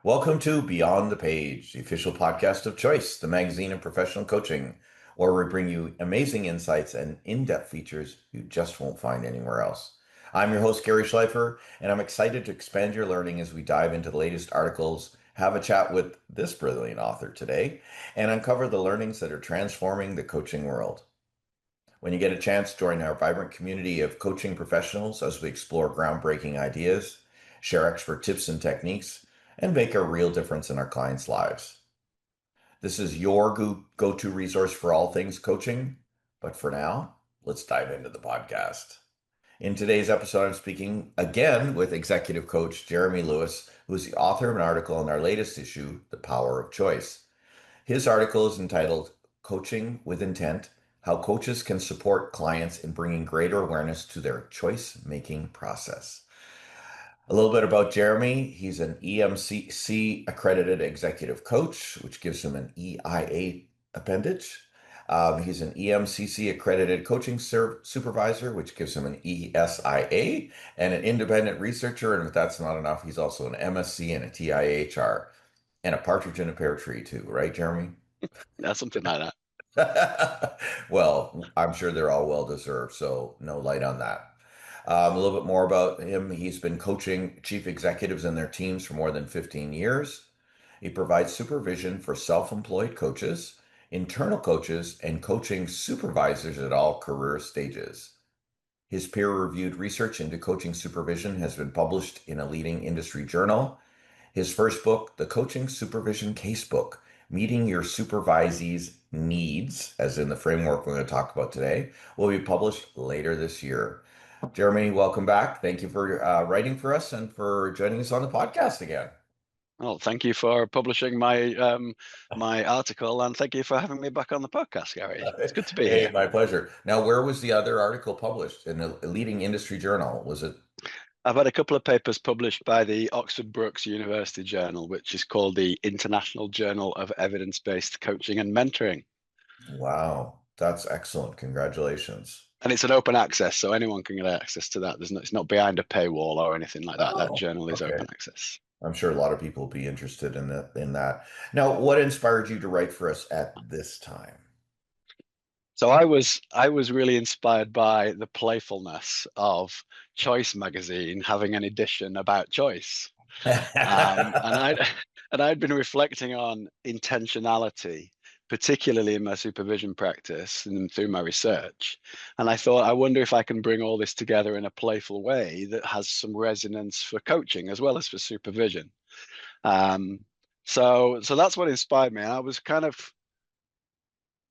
Welcome to Beyond the Page, the official podcast of Choice, the magazine of professional coaching, where we bring you amazing insights and in-depth features you just won't find anywhere else. I'm your host, Garry Schleifer, and I'm excited to expand your learning as we dive into the latest articles, have a chat with this brilliant author today, and uncover the learnings that are transforming the coaching world. When you get a chance, join our vibrant community of coaching professionals as we explore groundbreaking ideas, share expert tips and techniques, and make a real difference in our clients' lives. This is your go-to resource for all things coaching. But for now, let's dive into the podcast. In today's episode, I'm speaking again with executive coach Jeremy Lewis, who is the author of an article in our latest issue, The Power of Choice. His article is entitled Coaching with Intent: How Coaches Can Support Clients in Bringing Greater Awareness to Their Choice-Making Process. A little bit about Jeremy. He's an EMCC accredited executive coach, which gives him an EIA appendage. He's an EMCC accredited coaching supervisor, which gives him an ESIA, and an independent researcher. And if that's not enough, he's also an MSc and a TIAHR, and a partridge in a pear tree too, right, Jeremy? That's something like that. Well, I'm sure they're all well deserved, so no light on that. A little bit more about him. He's been coaching chief executives and their teams for more than 15 years. He provides supervision for self-employed coaches, internal coaches, and coaching supervisors at all career stages. His peer-reviewed research into coaching supervision has been published in a leading industry journal. His first book, The Coaching Supervision Casebook, Meeting Your Supervisee's Needs, as in the framework we're going to talk about today, will be published later this year. Jeremy, welcome back. Thank you for writing for us and for joining us on the podcast again. Well, thank you for publishing my article, and thank you for having me back on the podcast, Gary. It's good to be Hey, here. my pleasure. Now, where was the other article published? In a leading industry journal? Was it? I've had a couple of papers published by the Oxford Brookes University Journal, which is called the International Journal of Evidence-Based Coaching and Mentoring. Wow, that's excellent. Congratulations. And it's an open access, so anyone can get access to that. It's not behind a paywall or anything like that. That Oh, journal is okay. open access. I'm sure a lot of people will be interested in that. Now, what inspired you to write for us at this time? So I was really inspired by the playfulness of Choice magazine having an edition about choice. And I'd been reflecting on intentionality, particularly in my supervision practice and through my research. And I thought, I wonder if I can bring all this together in a playful way that has some resonance for coaching as well as for supervision. So that's what inspired me. And I was kind of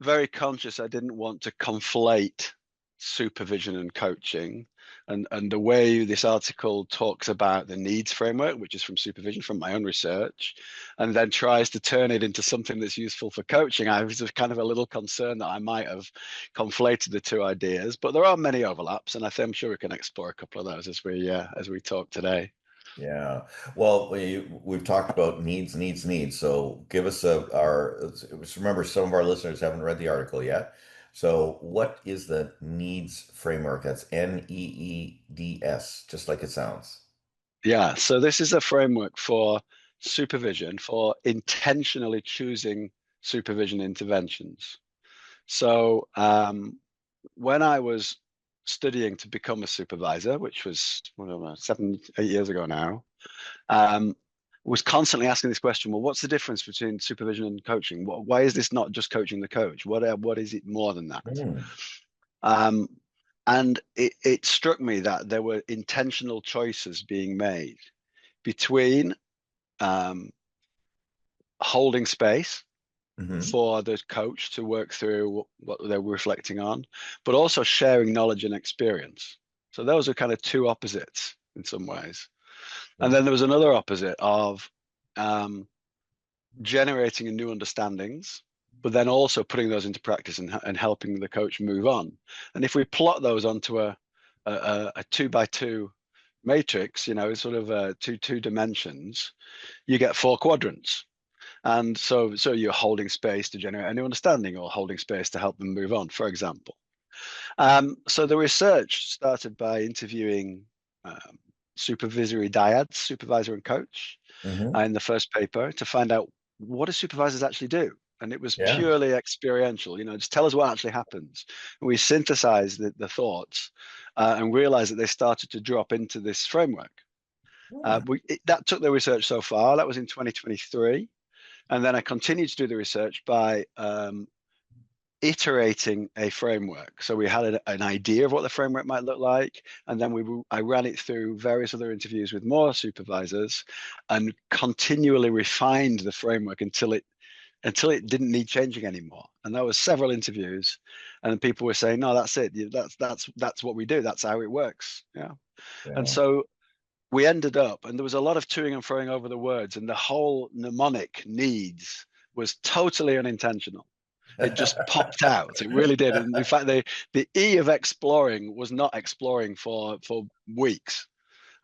very conscious I didn't want to conflate supervision and coaching. And the way this article talks about the needs framework, which is from supervision, from my own research, and then tries to turn it into something that's useful for coaching, I was kind of a little concerned that I might have conflated the two ideas. But there are many overlaps, and I'm sure we can explore a couple of those as we talk today. Yeah. Well, we've talked about needs. So give us our, remember, some of our listeners haven't read the article yet. So what is the needs framework? That's NEEDS, just like it sounds. Yeah, so this is a framework for supervision, for intentionally choosing supervision interventions. So when I was studying to become a supervisor, which was 7, 8 years ago now, was constantly asking this question: well, what's the difference between supervision and coaching? Why is this not just coaching the coach? What is it more than that? Hmm. Um, and it struck me that there were intentional choices being made between um, holding space Hmm. for the coach to work through what they were reflecting on, but also sharing knowledge and experience. So those are kind of two opposites in some ways. And then there was another opposite of um, generating new understandings, but then also putting those into practice and helping the coach move on. And if we plot those onto a 2 by 2 matrix, sort of two dimensions, you get 4 quadrants. And so you're holding space to generate a new understanding or holding space to help them move on, for example. So the research started by interviewing supervisory dyads, supervisor and coach, Hmm. in the first paper to find out what do supervisors actually do. And it was Yeah. purely experiential, just tell us what actually happens. And we synthesized the thoughts and realized that they started to drop into this framework. Hmm. That took the research so far. That was in 2023. And then I continued to do the research by iterating a framework. So we had an idea of what the framework might look like, and then I ran it through various other interviews with more supervisors, and continually refined the framework until it didn't need changing anymore. And that was several interviews, and people were saying, "No, that's it. That's what we do. That's how it works." Yeah. And Yeah. so we ended up, and there was a lot of toing and froing over the words, and the whole mnemonic needs was totally unintentional. It just popped out. It really did. And in fact, the E of exploring was not exploring for weeks.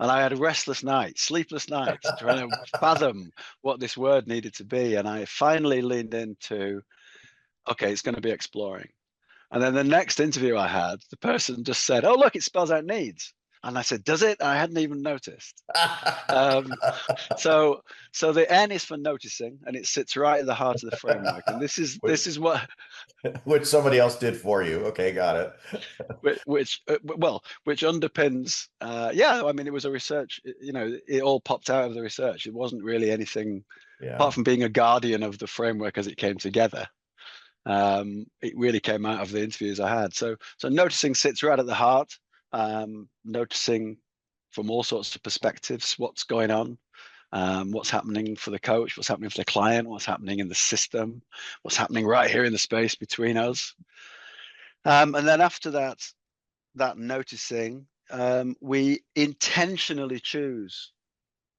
And I had restless nights, sleepless nights, trying to fathom what this word needed to be. And I finally leaned into, okay, it's going to be exploring. And then the next interview I had, the person just said, "Oh, look, it spells out needs." And I said, "Does it?" I hadn't even noticed. Um, so the N is for noticing, and it sits right at the heart of the framework. And which, this is what which somebody else did for you. Okay, got it. which underpins. Yeah, I mean, it was a research. It all popped out of the research. It wasn't really anything apart Yeah. from being a guardian of the framework as it came together. It really came out of the interviews I had. So noticing sits right at the heart. Noticing from all sorts of perspectives what's going on, what's happening for the coach, what's happening for the client, what's happening in the system, what's happening right here in the space between us. And then after that noticing, we intentionally choose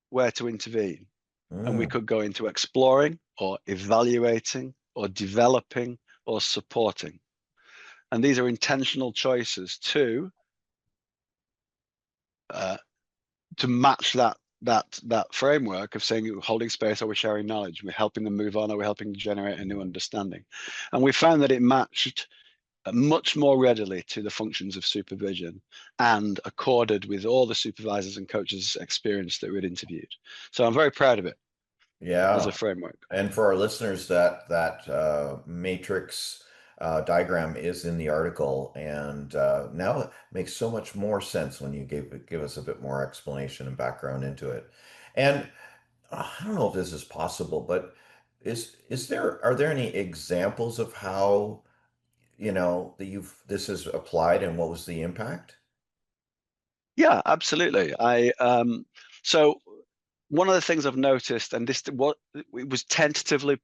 where to intervene. And we Mm. could go into exploring or evaluating or developing or supporting. And these are intentional choices uh, to match that framework of saying, holding space, or we're sharing knowledge, we're helping them move on, or we're helping to generate a new understanding. And we found that it matched much more readily to the functions of supervision and accorded with all the supervisors and coaches' experience that we'd interviewed. So I'm very proud of it as a Yeah. framework. And for our listeners, that matrix diagram is in the article, and now it makes so much more sense when you give us a bit more explanation and background into it. And I don't know if this is possible, but is there are there any examples of how that you've this is applied and what was the impact? Yeah, absolutely. So one of the things I've noticed, and what it was tentatively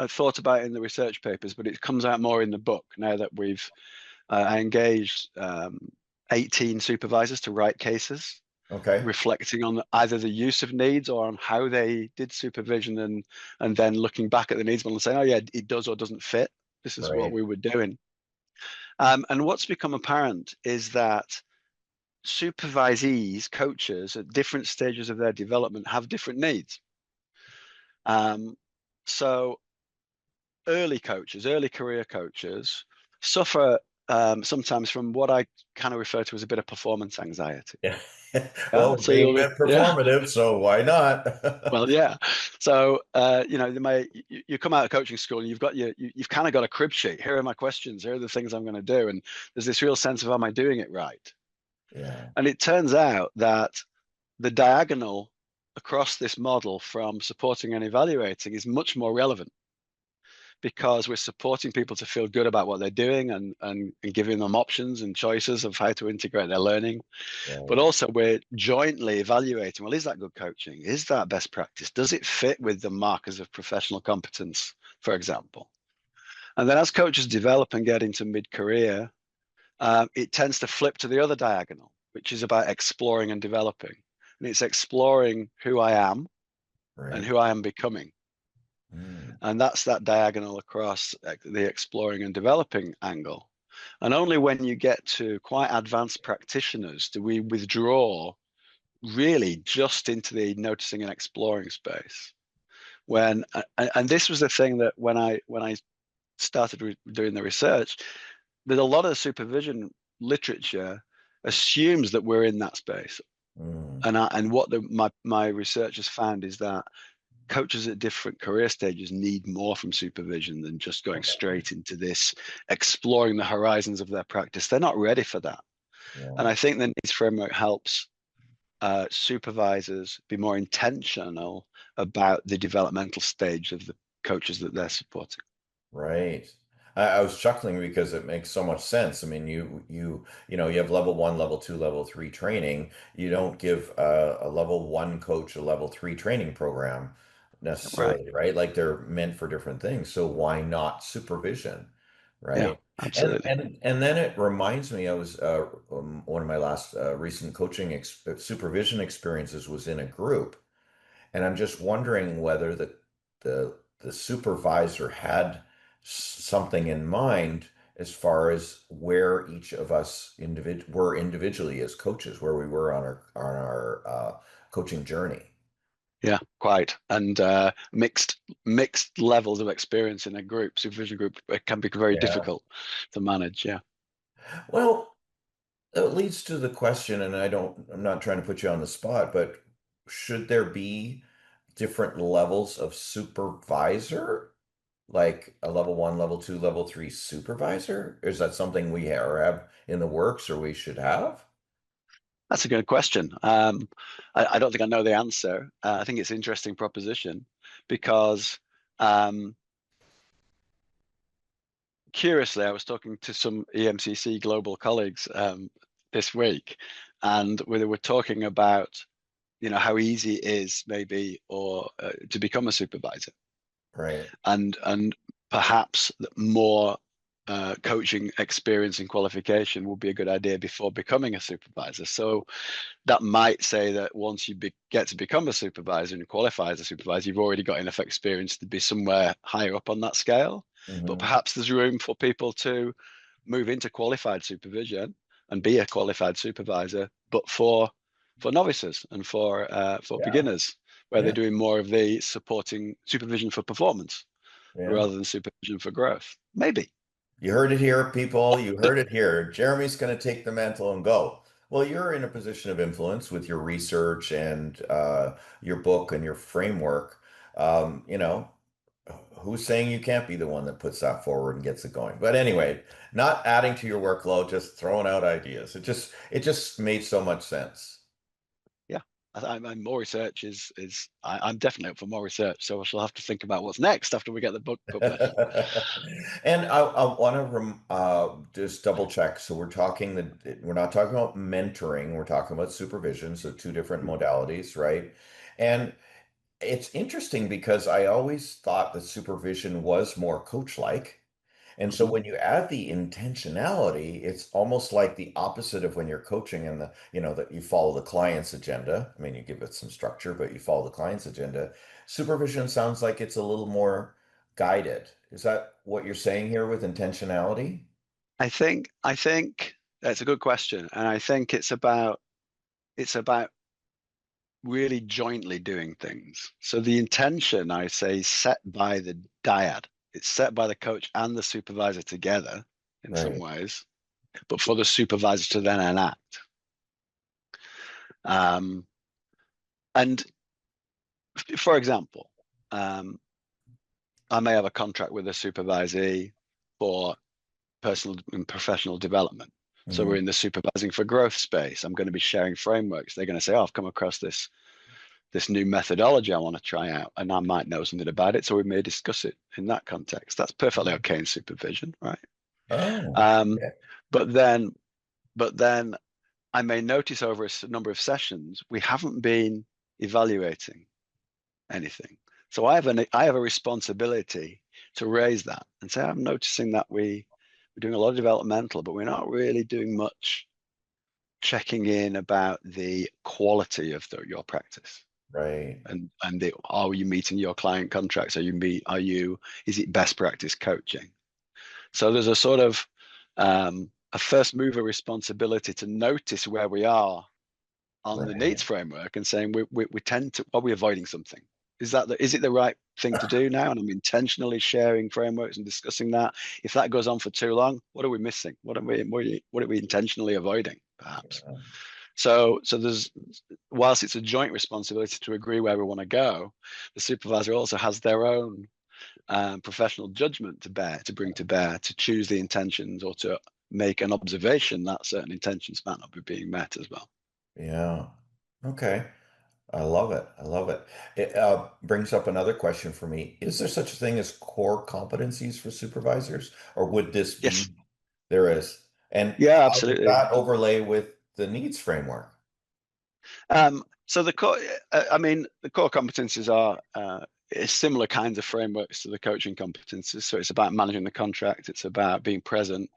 thought about in the research papers, but it comes out more in the book now that I engaged 18 supervisors to write cases, Okay. reflecting on either the use of needs or on how they did supervision, and then looking back at the needs model and saying, "Oh yeah, it does or doesn't fit. This is what Right. we were doing." And what's become apparent is that supervisees, coaches at different stages of their development have different needs. Um, so early career coaches suffer sometimes from what I kind of refer to as a bit of performance anxiety. Yeah. Yeah. Well, So being you'll a be, bit yeah. performative, so why not? Well, yeah. So you come out of coaching school and you've kind of got a crib sheet. Here are my questions. Here are the things I'm going to do, and there's this real sense of, am I doing it right? Yeah. And it turns out that the diagonal across this model from supporting and evaluating is much more relevant, because we're supporting people to feel good about what they're doing, and giving them options and choices of how to integrate their learning. But Right. also we're jointly evaluating, well, is that good coaching? Is that best practice? Does it fit with the markers of professional competence, for example? And then as coaches develop and get into mid-career, it tends to flip to the other diagonal, which is about exploring and developing. And it's exploring who I am and Right. who I am becoming. Mm. And that's that diagonal across the exploring and developing angle. And only when you get to quite advanced practitioners do we withdraw really just into the noticing and exploring space. And this was the thing that when I started doing the research, there's a lot of supervision literature assumes that we're in that space. Mm. And what my research has found is that coaches at different career stages need more from supervision than just going Okay. straight into this exploring the horizons of their practice. They're not ready for that. And Yeah. I think the needs framework helps supervisors be more intentional about the developmental stage of the coaches that they're supporting. Right. I was chuckling because it makes so much sense. I mean, you have level one, level two, level three training. You don't give a level one coach a level three training program Right. necessarily, right? Like they're meant for different things. So why not supervision, Yeah, right? absolutely. And then it reminds me, I was one of my last recent coaching ex supervision experiences was in a group. And I'm just wondering whether the supervisor had something in mind as far as where each of us were individually as coaches, where we were on our coaching journey. Yeah, quite. And mixed levels of experience in a group, supervision group, it can be very Yeah. difficult to manage. Yeah. Well, it leads to the question, and I'm not trying to put you on the spot, but should there be different levels of supervisor? Like a level one, level two, level three supervisor? Is that something we have in the works or we should have? That's a good question. I don't think I know the answer. I think it's an interesting proposition because, um, curiously, I was talking to some EMCC global colleagues this week, and we were talking about, how easy it is maybe or to become a supervisor, Right. and perhaps more coaching experience and qualification would be a good idea before becoming a supervisor. So that might say that once you get to become a supervisor and qualify as a supervisor, you've already got enough experience to be somewhere higher up on that scale. But Hmm. perhaps there's room for people to move into qualified supervision and be a qualified supervisor, but for novices and for Yeah. beginners, where they're Yeah. doing more of the supporting supervision for performance Yeah. rather than supervision for growth. Maybe. You heard it here, people. You heard it here. Jeremy's going to take the mantle and go. Well, you're in a position of influence with your research and your book and your framework. You know, who's saying you can't be the one that puts that forward and gets it going? But anyway, not adding to your workload, just throwing out ideas. It just made so much sense. Yeah, more research I'm definitely up for more research. So I shall have to think about what's next after we get the book published. And I want to just double check. So we're not talking about mentoring. We're talking about supervision. So two different modalities, right? And it's interesting because I always thought that supervision was more coach-like. And so Mhm. when you add the intentionality, it's almost like the opposite of when you're coaching and that you follow the client's agenda. I mean, you give it some structure, but you follow the client's agenda. Supervision sounds like it's a little more guided. Is that what you're saying here with intentionality? I think that's a good question, and I think it's about really jointly doing things. So the intention, I say, is set by the dyad. It's set by the coach and the supervisor together in some Right. ways, but for the supervisor to then enact. Um, and for example, um, I may have a contract with a supervisee for personal and professional development. So we're Hmm. in the supervising for growth space. I'm going to be sharing frameworks. They're going to say, "Oh, I've come across this new methodology I want to try out," and I might know something about it. So we may discuss it in that context. That's perfectly okay in supervision, right? Oh, Um, yeah. but then, but then I may notice over a number of sessions we haven't been evaluating anything. So I have a responsibility to raise that and say, I'm noticing that we're doing a lot of developmental, but we're not really doing much checking in about the quality of your practice. Right. And are you meeting your client contracts? Is it best practice coaching? So there's a sort of a first mover responsibility to notice where we are on the Right. needs framework and saying we tend to, are we avoiding something? Is it the right thing to do now? And I'm intentionally sharing frameworks and discussing that. If that goes on for too long, what are we missing? What are we intentionally avoiding, perhaps? So there's, whilst it's a joint responsibility to agree where we want to go, the supervisor also has their own professional judgment to bring to bear, to choose the intentions or to make an observation that certain intentions might not be being met as well. Yeah. Okay. I love it. I love it. It brings up another question for me. Is there such a thing as core competencies for supervisors, or would this Yes. be there is? And Yeah, how does absolutely. that overlay with the needs framework? So the core, I mean, the core competencies are similar kinds of frameworks to the coaching competencies. So it's about managing the contract. It's about being present.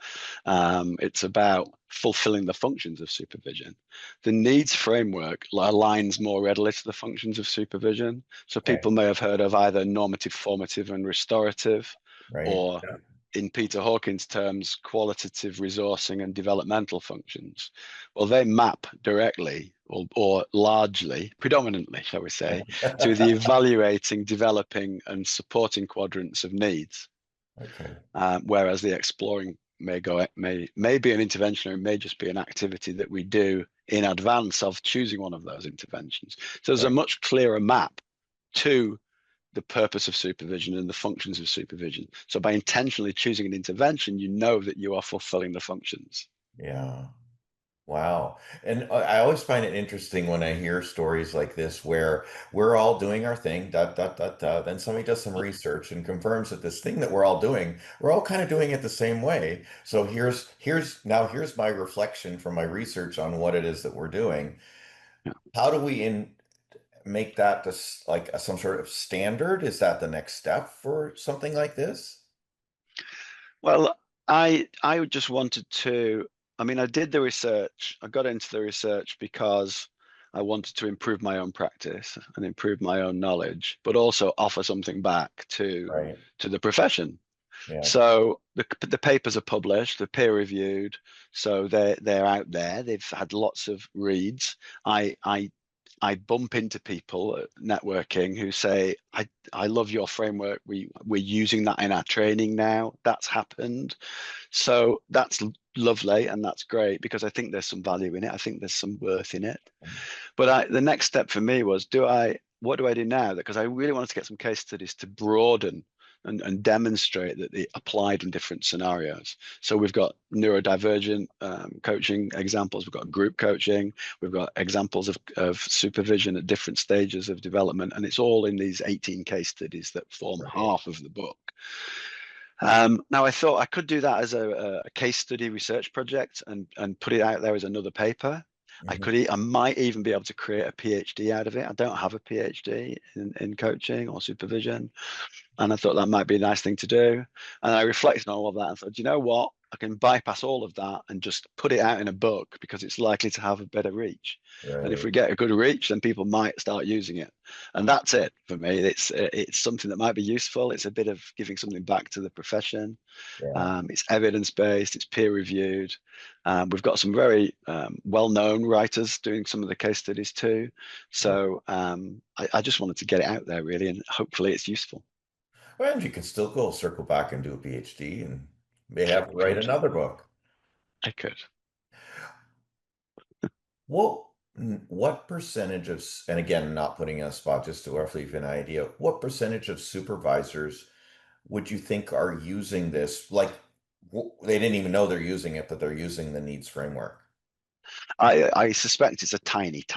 It's about fulfilling the functions of supervision. The needs framework aligns more readily to the functions of supervision. So Okay. people may have heard of either normative, formative, and restorative, Right. or in Peter Hawkins' terms, qualitative resourcing and developmental functions. Well, they map directly or largely, predominantly, shall we say, to the evaluating, developing, and supporting quadrants of needs. Okay. Whereas the exploring may be an intervention, or it may just be an activity that we do in advance of choosing one of those interventions. So there's a Right. much clearer map to the purpose of supervision and the functions of supervision. So by intentionally choosing an intervention, you know that you are fulfilling the functions. Yeah. Wow. And I always find it interesting when I hear stories like this where we're all doing our thing, dot, dot, dot, dot. Then somebody does some research and confirms that this thing that we're all doing, we're all kind of doing it the same way. So here's my reflection from my research on what it is that we're doing. Yeah. How do we make that this like some sort of standard? Is that the next step for something like this? Well, I just wanted to. I mean, I did the research. I got into the research because I wanted to improve my own practice and improve my own knowledge, but also offer something back Right. to the profession. Yeah. So the papers are published, they're peer reviewed, so they're out there. They've had lots of reads. I bump into people at networking who say, I love your framework. We're using that in our training now. That's happened. So that's lovely and that's great because I think there's some value in it. I think there's some worth in it. But the next step for me was, what do I do now? Because I really wanted to get some case studies to broaden and demonstrate that they applied in different scenarios. So we've got neurodivergent coaching examples, we've got group coaching, we've got examples of supervision at different stages of development, and it's all in these 18 case studies that form Right. half of the book. Now I thought I could do that as a case study research project and put it out there as another paper. Mhm. I might even be able to create a PhD out of it. I don't have a PhD in coaching or supervision, and I thought that might be a nice thing to do. And I reflected on all of that and thought, you know what? I can bypass all of that and just put it out in a book because it's likely to have a better reach. And if Right. we get a good reach, then people might start using it. And that's it for me. It's something that might be useful. It's a bit of giving something back to the profession. Yeah. It's evidence based. It's peer reviewed. We've got some very well-known writers doing some of the case studies too. Yeah. So I just wanted to get it out there really, and hopefully it's useful. And you can still go circle back and do a PhD and may have to I write could. another book. I could. What what percentage of, and again, not putting you on a spot, just to roughly give you an idea, what percentage of supervisors would you think are using this? Like they didn't even know they're using it, but they're using the needs framework. I suspect it's a tiny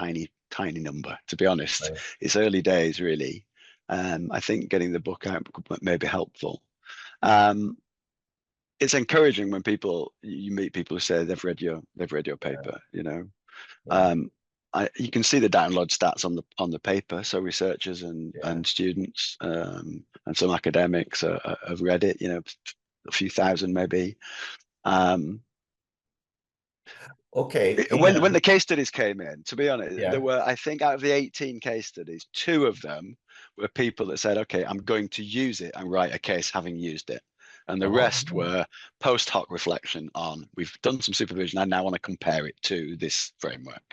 number. To be honest, Right. it's early days really. I think getting the book out may be helpful. Um, it's encouraging when you meet people who say they've read your Yeah. paper. You know, Yeah. um, you can see the download stats on the paper. So researchers Yeah. and students and some academics have read it. You know, a few thousand maybe. Um, Okay. when And the case studies came in, to be honest, there yeah. were, I think, out of the 18 case studies, two of them were people that said, okay, I'm going to use it and write a case having used it. And the Oh, rest were post hoc reflection on, we've done some supervision. I now want to compare it to this framework.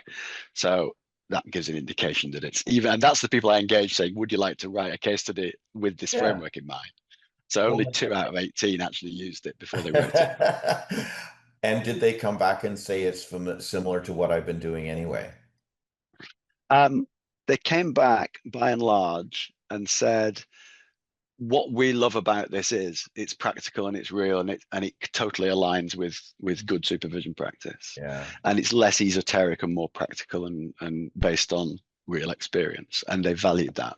So that gives an indication that it's even, and that's the people I engage saying, would you like to write a case study with this yeah. framework in mind? So only Well, two out of 18 actually used it before they wrote it. And did they come back and say it's similar to what I've been doing anyway? Um, they came back by and large and said, what we love about this is it's practical and it's real and it totally aligns with good supervision practice, Yeah. and it's less esoteric and more practical and based on real experience, and they valued that.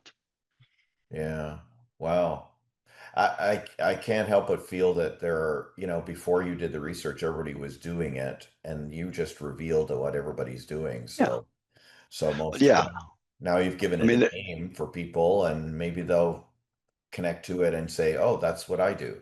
Yeah. Wow. I can't help but feel that there are, before you did the research, everybody was doing it, and you just revealed what everybody's doing. Yeah, So most, yeah. now you've given I it mean, a name for people, and maybe they'll connect to it and say, "Oh, that's what I do."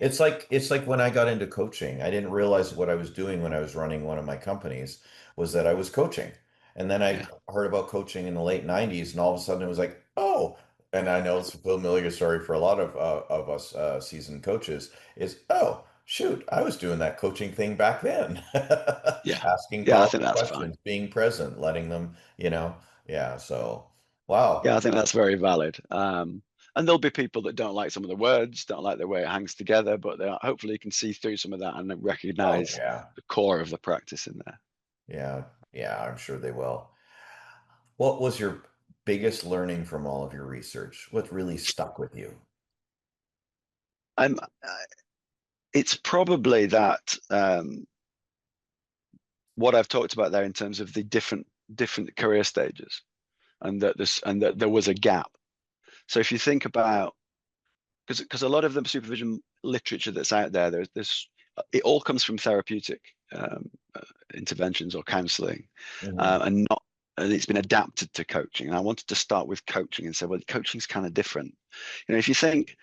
It's like when I got into coaching, I didn't realize what I was doing when I was running one of my companies was that I was coaching. And then I yeah, heard about coaching in the late 90s, and all of a sudden it was like, "Oh," and I know it's a familiar story for a lot of us seasoned coaches is, "Oh, shoot, I was doing that coaching thing back then." yeah, Asking yeah. I powerful think that's fine. questions, being present, letting them, yeah, so wow. Yeah, I think that's very valid. And there'll be people that don't like some of the words, don't like the way it hangs together, but hopefully you can see through some of that and Oh recognize yeah. the core of the practice in there. Yeah, yeah, I'm sure they will. What was your biggest learning from all of your research? What really stuck with you? I'm. It's probably that what I've talked about there in terms of the different career stages, and that there was a gap. So if you think about, because a lot of the supervision literature that's out there, there's it all comes from therapeutic um, uh, interventions or counselling, Hmm. and not and it's been adapted to coaching. And I wanted to start with coaching and say, well, coaching's kind of different. If you think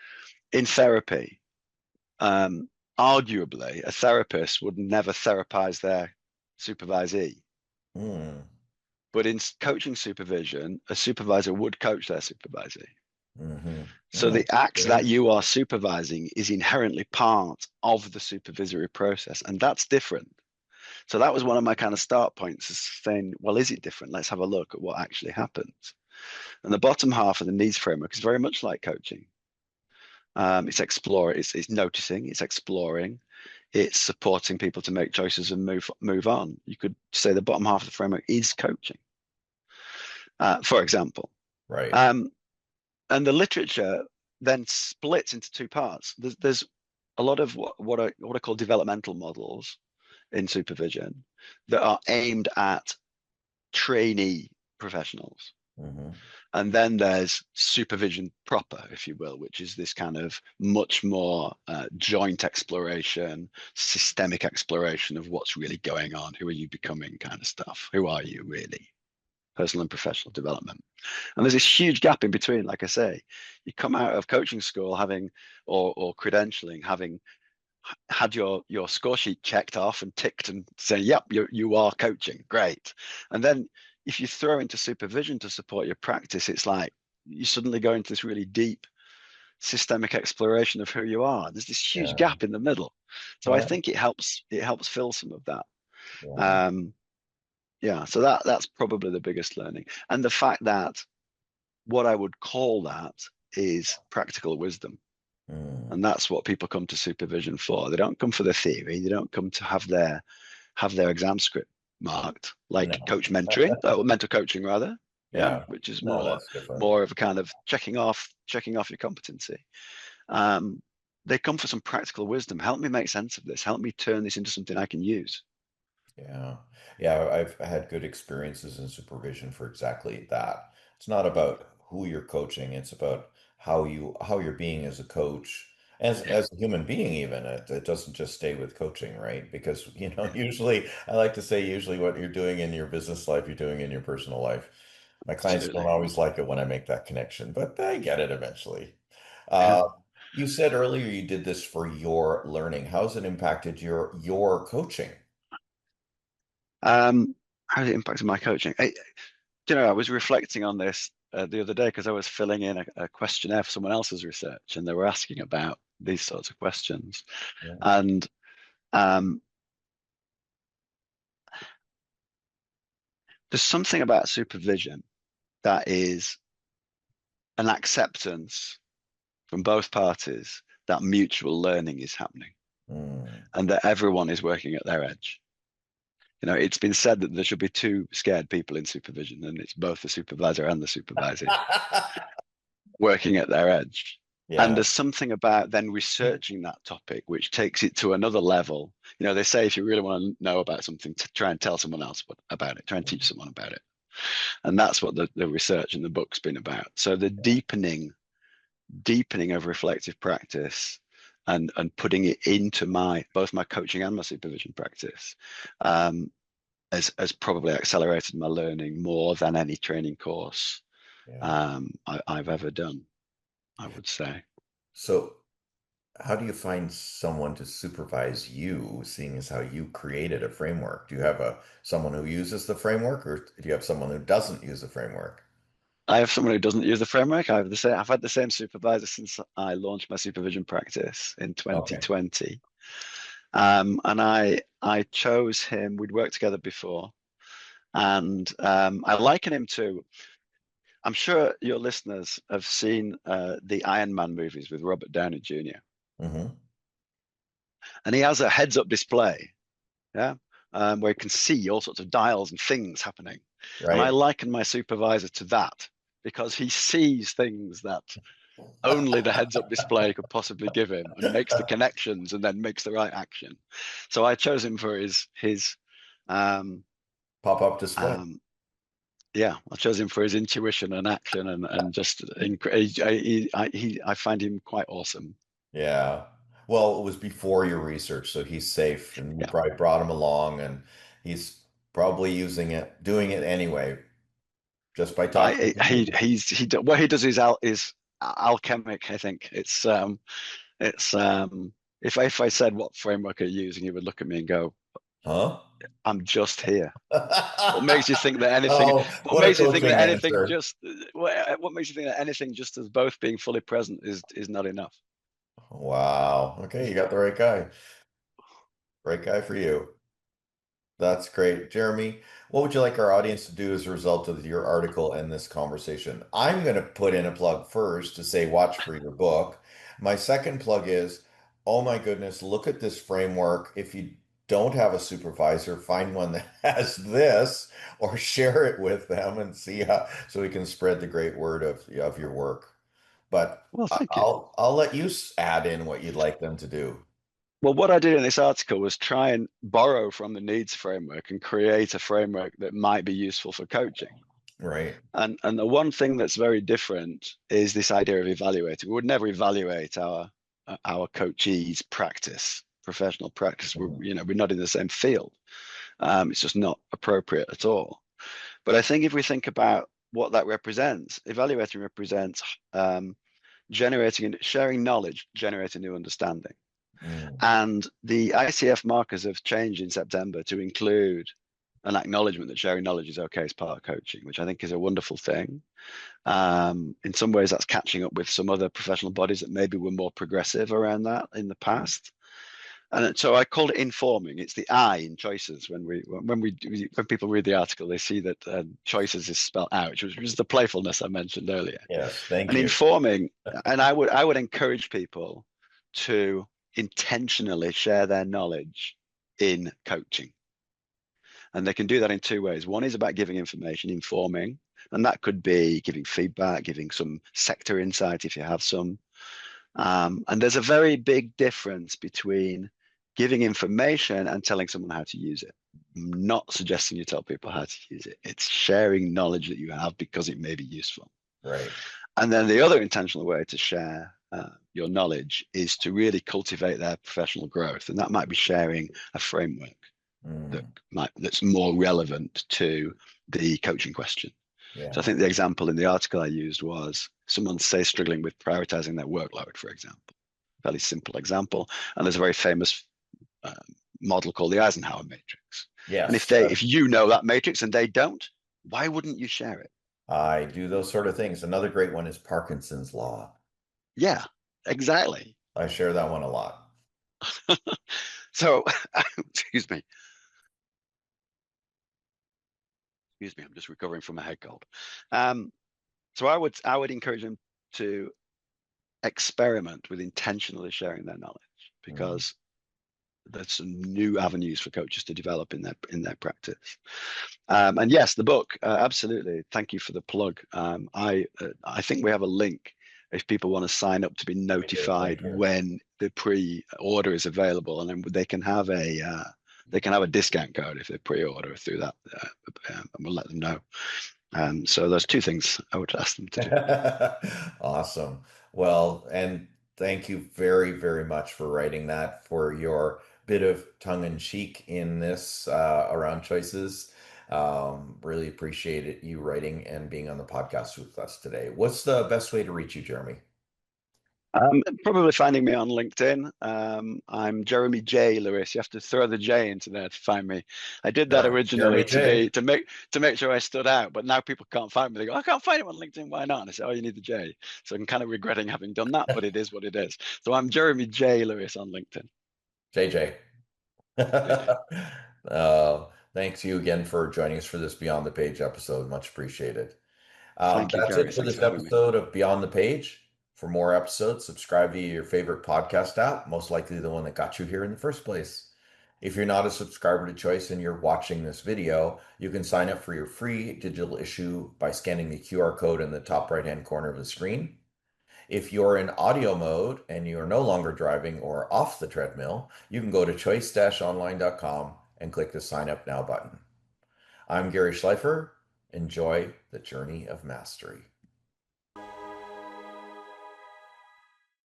in therapy, um, arguably a therapist would never therapize their supervisee, Mm, but in coaching supervision, a supervisor would coach their supervisee. hmm. So Oh, the act good that you insight. are supervising is inherently part of the supervisory process, and that's different. So that was one of my kind of start points, is saying, well, is it different? Let's have a look at what actually happens. And the bottom half of the needs framework is very much like coaching. It's explore, it's noticing, it's exploring, it's supporting people to make choices and move on. You could say the bottom half of the framework is coaching, for example. Right. Um, and the literature then splits into two parts. There's a lot of what I call developmental models in supervision that are aimed at trainee professionals. Hmm. And then there's supervision proper, if you will, which is this kind of much more joint exploration, systemic exploration of what's really going on. Who are you becoming kind of stuff? Who are you really? Personal and professional development. And there's this huge gap in between. Like I say, you come out of coaching school having, or credentialing, having had your score sheet checked off and ticked and say, yep, you are coaching. Great. And then if you throw into supervision to support your practice, it's like you suddenly go into this really deep systemic exploration of who you are. There's this huge Yeah. gap in the middle. So I Well, think it helps fill some of that. yeah. Um, yeah, so that's probably the biggest learning. And the fact that what I would call that is practical wisdom. Mm. And that's what people come to supervision for. They don't come for the theory. They don't come to have their exam script marked, like No. coach mentoring, or mentor coaching rather. Yeah, Yeah. which is No, more that's different. more of a kind of checking off your competency. Um, they come for some practical wisdom. Help me make sense of this. Help me turn this into something I can use. Yeah. Yeah, I've had good experiences in supervision for exactly that. It's not about who you're coaching, it's about how you're being as a coach, Yeah, as a human being even. It doesn't just stay with coaching, right? Because, usually I like to say usually what you're doing in your business life, you're doing in your personal life. My clients don't absolutely. always like it when I make that connection, but they get it eventually. Yeah. Uh, you said earlier you did this for your learning. How's it impacted your coaching? How has it impacted my coaching? I was reflecting on this the other day because I was filling in a questionnaire for someone else's research, and they were asking about these sorts of questions. Yeah. And um, there's something about supervision that is an acceptance from both parties that mutual learning is happening. Mm. and that everyone is working at their edge. It's been said that there should be two scared people in supervision, and it's both the supervisor and the supervisee working at their edge. And Yeah. there's something about then researching that topic, which takes it to another level. They say if you really want to know about something, to try and tell someone else about it, try and teach someone about it. And that's what the research in the book's been about. So the deepening of reflective practice and putting it into both my coaching and my supervision practice has probably accelerated my learning more than any training course Yeah. I've ever done, I would say. So, how do you find someone to supervise you, seeing as how you created a framework? Do you have someone who uses the framework, or do you have someone who doesn't use the framework? I have someone who doesn't use the framework. I've had the same supervisor since I launched my supervision practice in Okay. 2020. And I chose him. We'd worked together before, and I liken him to. I'm sure your listeners have seen the Iron Man movies with Robert Downey Jr. Hmm. And he has a heads-up display, yeah, where you can see all sorts of dials and things happening. And I Right. liken my supervisor to that because he sees things that only the heads-up display could possibly give him, and makes the connections and then makes the right action. So I chose him for his um, Pop-up display. um, yeah, I chose him for his intuition and action, and just I find him quite awesome. Yeah. Well, it was before your research, so he's safe, and you Yeah, probably brought him along, and he's probably doing it anyway, just by talking I to he you. he's he what he does is alchemic. I think it's if I said what framework are you using, he would look at me and go, Huh? "I'm just here." What makes you think that anything? Oh, What what a makes you think coaching that anything answer. just? What makes you think that anything just as both being fully present is not enough? Wow. Okay, you got the right guy. Right guy for you. That's great. Jeremy, what would you like our audience to do as a result of your article and this conversation? I'm going to put in a plug first to say watch for your book. My second plug is, oh my goodness, look at this framework. If you don't have a supervisor, find one that has this or share it with them and see how so we can spread the great word of your work. But Well, thank you. I'll let you add in what you'd like them to do. Well, what I did in this article was try and borrow from the needs framework and create a framework that might be useful for coaching. Right. And the one thing that's very different is this idea of evaluating. We would never evaluate our coachees' practice, professional practice. Mhm. We're not in the same field. It's just not appropriate at all. But I think if we think about what that represents, evaluating represents generating and sharing knowledge, generating new understanding. Mm. And the ICF markers have changed in September to include an acknowledgement that sharing knowledge is okay as part of coaching, which I think is a wonderful thing. In some ways, that's catching up with some other professional bodies that maybe were more progressive around that in the past. And so I called it informing. It's the I in choices. When people read the article, they see that choices is spelled out, which was the playfulness I mentioned earlier. Yes, thank And you. informing, and I would encourage people to intentionally share their knowledge in coaching. And they can do that in two ways. One is about giving information, informing, and that could be giving feedback, giving some sector insight if you have some. And there's a very big difference between giving information and telling someone how to use it. I'm not suggesting you tell people how to use it. It's sharing knowledge that you have because it may be useful. Right. And then the other intentional way to share your knowledge is to really cultivate their professional growth. And that might be sharing a framework Mm. that's more relevant to the coaching question. So I Yeah. think the example in the article I used was someone, say, struggling with prioritizing their workload, for example. Fairly simple example. And there's a very famous uh, model called the Eisenhower matrix. And Yes. if you know that matrix and they don't, why wouldn't you share it? I do those sort of things. Another great one is Parkinson's law. Yeah, exactly. I share that one a lot. So, excuse me. Excuse me. I'm just recovering from a head cold. Um, so I would encourage them to experiment with intentionally sharing their knowledge Mm. because there's some new avenues for coaches to develop in their practice. And yes, the book, absolutely. Thank you for the plug. I think we have a link if people want to sign up to be notified when the pre-order is available, and then they can have a discount code if they pre-order through that, and we'll let them know. So there's two things I would ask them to do. Awesome. Well, and thank you very, very much for writing that, for your bit of tongue in cheek in this around choices. Really appreciate it, you writing and being on the podcast with us today. What's the best way to reach you, Jeremy? Probably finding me on LinkedIn. I'm Jeremy J. Lewis. You have to throw the J into there to find me. I did that originally to make sure I stood out, but now people can't find me. They go, I can't find him on LinkedIn. Why not? And I said, oh, you need the J. So I'm kind of regretting having done that, but it is what it is. So I'm Jeremy J. Lewis on LinkedIn. JJ. JJ. Thanks you again for joining us for this Beyond the Page episode. Much appreciated. Thank you, That's Gary. it for Thanks this for having me. episode of Beyond the Page. For more episodes, subscribe via your favorite podcast app, most likely the one that got you here in the first place. If you're not a subscriber to Choice and you're watching this video, you can sign up for your free digital issue by scanning the QR code in the top right-hand corner of the screen. If you're in audio mode and you are no longer driving or off the treadmill, you can go to choice-online.com and click the Sign Up Now button. I'm Garry Schleifer. Enjoy the journey of mastery.